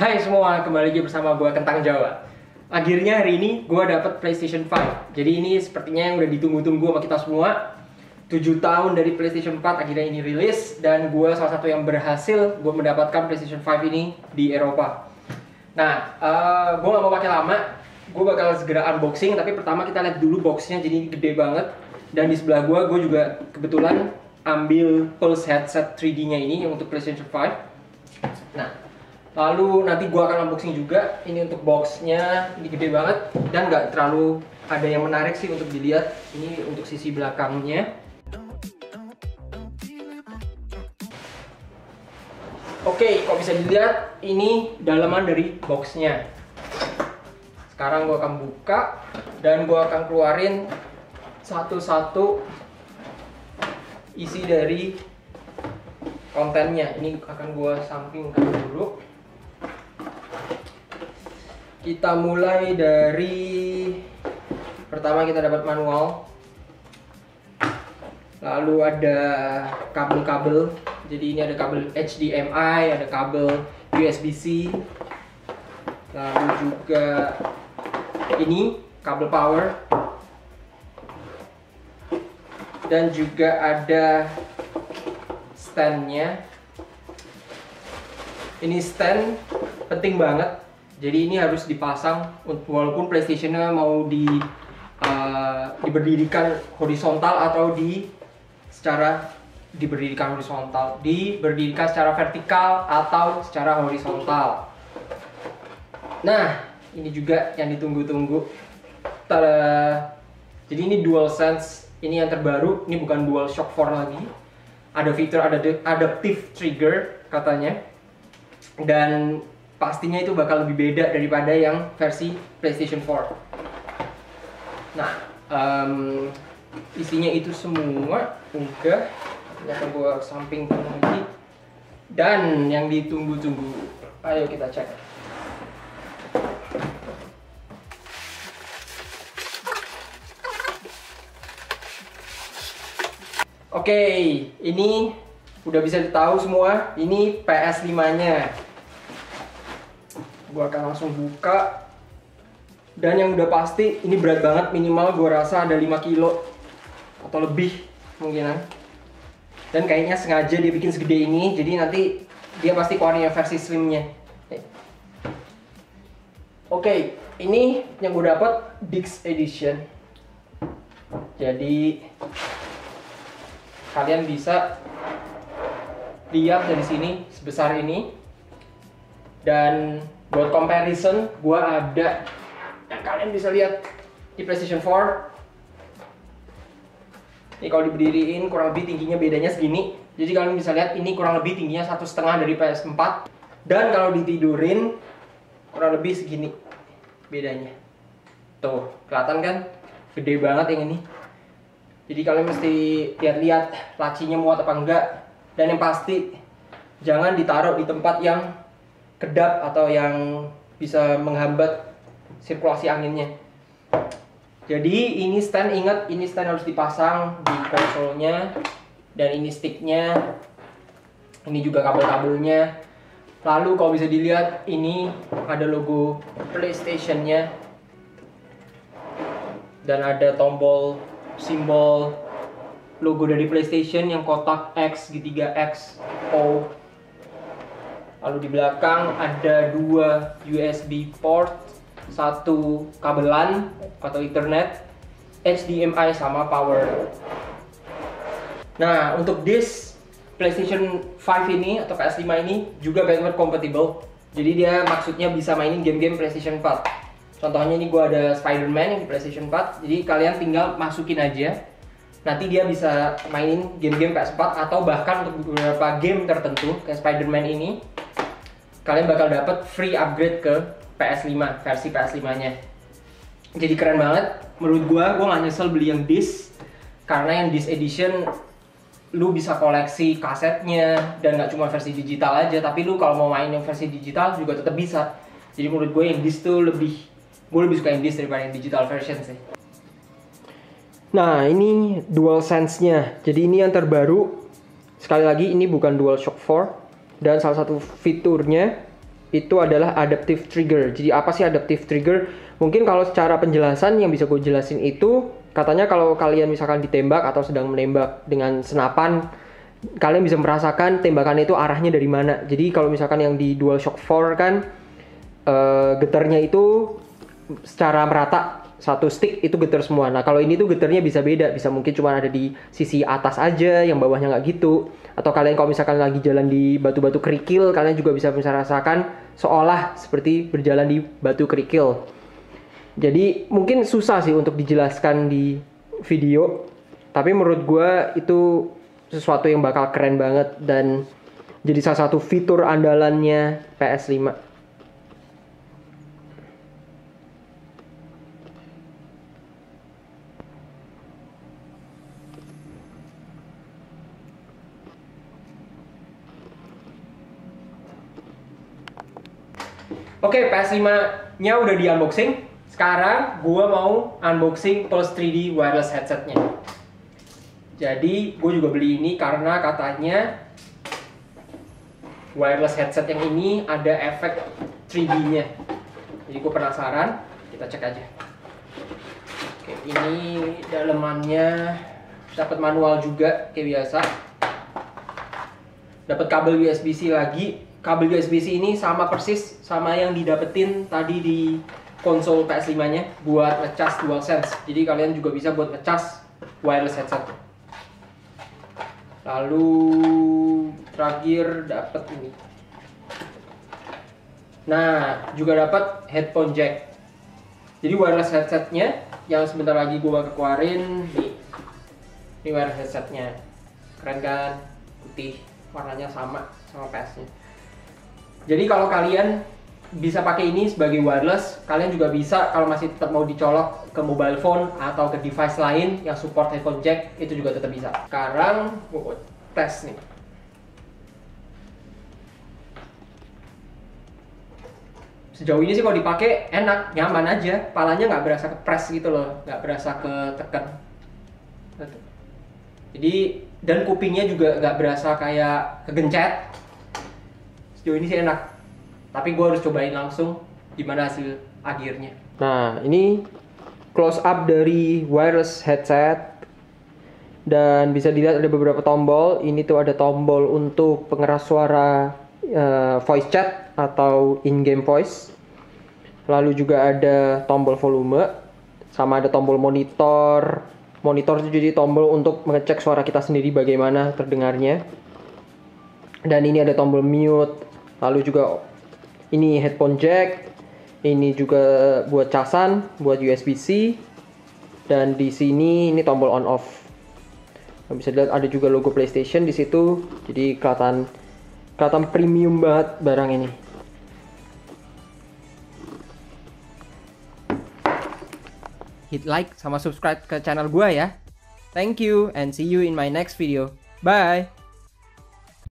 Hai semua, kembali lagi bersama gue Kentang Jawa. Akhirnya hari ini gue dapet PlayStation 5. Jadi ini sepertinya yang udah ditunggu-tunggu sama kita semua. 7 tahun dari PlayStation 4 akhirnya ini rilis. Dan gue salah satu yang berhasil gue mendapatkan PlayStation 5 ini di Eropa. Nah, gue gak mau pakai lama. Gue bakal segera unboxing. Tapi pertama kita lihat dulu boxnya, jadi ini gede banget. Dan di sebelah gue juga kebetulan ambil Pulse headset 3D-nya ini yang untuk PlayStation 5. Nah, lalu nanti gua akan unboxing juga. Ini untuk boxnya, ini gede banget dan nggak terlalu ada yang menarik sih untuk dilihat. Ini untuk sisi belakangnya. Oke, kalau bisa dilihat ini dalaman dari boxnya. Sekarang gua akan buka dan gua akan keluarin satu-satu isi dari kontennya. Ini akan gua sampingkan dulu. Kita mulai dari pertama, kita dapat manual, lalu ada kabel-kabel. Jadi ini ada kabel HDMI, ada kabel USB-C, lalu juga ini kabel power, dan juga ada standnya. Ini stand penting banget. Jadi ini harus dipasang walaupun PlayStation-nya mau diberdirikan horizontal atau diberdirikan secara vertikal atau secara horizontal. Nah, ini juga yang ditunggu-tunggu. Tada! Jadi ini DualSense, ini yang terbaru. Ini bukan DualShock 4 lagi. Ada fitur adaptive trigger katanya. Dan pastinya itu bakal lebih beda daripada yang versi PlayStation 4. Nah, isinya itu semua udah. Ini akan gue sampingkan lagi. Dan yang ditunggu-tunggu, ayo kita cek. Oke, ini udah bisa tahu semua. Ini PS5-nya. Gua akan langsung buka. Dan yang udah pasti ini berat banget, minimal gua rasa ada 5 kilo atau lebih kemungkinan. Dan kayaknya sengaja dia bikin segede ini, jadi nanti dia pasti keluarin yang versi slimnya. Oke, ini yang gue dapet Deluxe Edition. Jadi kalian bisa lihat dari sini sebesar ini. Dan buat comparison, gue ada yang kalian bisa lihat di PlayStation 4. Ini kalau diberdiriin kurang lebih tingginya bedanya segini. Jadi kalian bisa lihat ini kurang lebih tingginya 1,5 dari PS4. Dan kalau ditidurin kurang lebih segini bedanya. Tuh, kelihatan kan? Gede banget yang ini. Jadi kalian mesti lihat-lihat lacinya muat apa enggak. Dan yang pasti jangan ditaruh di tempat yang kedap atau yang bisa menghambat sirkulasi anginnya. Jadi ini stand, ingat ini stand harus dipasang di konsolnya. Dan ini sticknya. Ini juga kabel-kabelnya. Lalu kalau bisa dilihat ini ada logo PlayStation-nya. Dan ada tombol simbol logo dari PlayStation yang kotak X, segitiga X, O. Lalu di belakang ada 2 USB port, 1 kabelan atau Ethernet, HDMI sama power. Nah, untuk disk PlayStation 5 ini atau PS5 ini juga backward compatible. Jadi dia maksudnya bisa mainin game-game PlayStation 4. Contohnya ini gua ada Spider-Man yang di PlayStation 4. Jadi kalian tinggal masukin aja. Nanti dia bisa mainin game-game PS4 atau bahkan untuk beberapa game tertentu kayak Spider-Man ini kalian bakal dapat free upgrade ke PS5, versi PS5-nya. Jadi keren banget. Menurut gua nggak nyesel beli yang disc. Karena yang disc edition lu bisa koleksi kasetnya dan nggak cuma versi digital aja, tapi lu kalau mau main yang versi digital juga tetap bisa. Jadi menurut gue yang disc tuh gue lebih suka yang disc daripada yang digital version sih. Nah, ini DualSense-nya. Jadi ini yang terbaru. Sekali lagi ini bukan DualShock 4. Dan salah satu fiturnya itu adalah adaptive trigger. Jadi apa sih adaptive trigger? Mungkin kalau secara penjelasan yang bisa gue jelasin itu, katanya kalau kalian misalkan ditembak atau sedang menembak dengan senapan, kalian bisa merasakan tembakan itu arahnya dari mana. Jadi kalau misalkan yang di DualShock 4 kan getarnya itu secara merata, satu stick itu getar semua. Nah kalau ini tuh getarnya bisa beda, bisa mungkin cuma ada di sisi atas aja, yang bawahnya nggak gitu. Atau kalian kalau misalkan lagi jalan di batu-batu kerikil, kalian juga bisa merasakan seolah seperti berjalan di batu kerikil. Jadi mungkin susah sih untuk dijelaskan di video, tapi menurut gue itu sesuatu yang bakal keren banget dan jadi salah satu fitur andalannya PS5. Oke, PS5-nya udah di unboxing. Sekarang gue mau unboxing Pulse 3D wireless headset-nya. Jadi gue juga beli ini karena katanya wireless headset yang ini ada efek 3D-nya. Jadi gue penasaran, kita cek aja. Oke, ini dalemannya dapat manual juga kayak biasa. Dapat kabel USB-C lagi. Kabel USB-C ini sama persis sama yang didapetin tadi di konsol PS5-nya buat ngecas DualSense. Jadi kalian juga bisa buat ngecas wireless headset. Lalu terakhir dapat ini. Nah, juga dapat headphone jack. Jadi wireless headsetnya yang sebentar lagi gue bakal keluarin nih. Ini wireless headsetnya. Keren kan? Putih, warnanya sama PS-nya. Jadi kalau kalian bisa pakai ini sebagai wireless, kalian juga bisa kalau masih tetap mau dicolok ke mobile phone atau ke device lain yang support headphone jack, itu juga tetap bisa. Sekarang gue tes nih. Sejauh ini sih kalau dipakai enak, nyaman aja, palanya nggak berasa kepres gitu loh, nggak berasa ketekan. Jadi dan kupingnya juga nggak berasa kayak kegencet. Sejauh ini sih enak, tapi gue harus cobain langsung gimana hasil akhirnya. Nah, ini close up dari wireless headset dan bisa dilihat ada beberapa tombol. Ini tuh ada tombol untuk pengeras suara voice chat atau in-game voice. Lalu juga ada tombol volume, sama ada tombol monitor. Monitor itu jadi tombol untuk mengecek suara kita sendiri bagaimana terdengarnya. Dan ini ada tombol mute. Lalu juga ini headphone jack, ini juga buat casan, buat USB-C, dan di sini ini tombol on off. Bisa dilihat ada juga logo PlayStation di situ, jadi kelihatan premium banget barang ini. Hit like sama subscribe ke channel gua ya. Thank you and see you in my next video. Bye.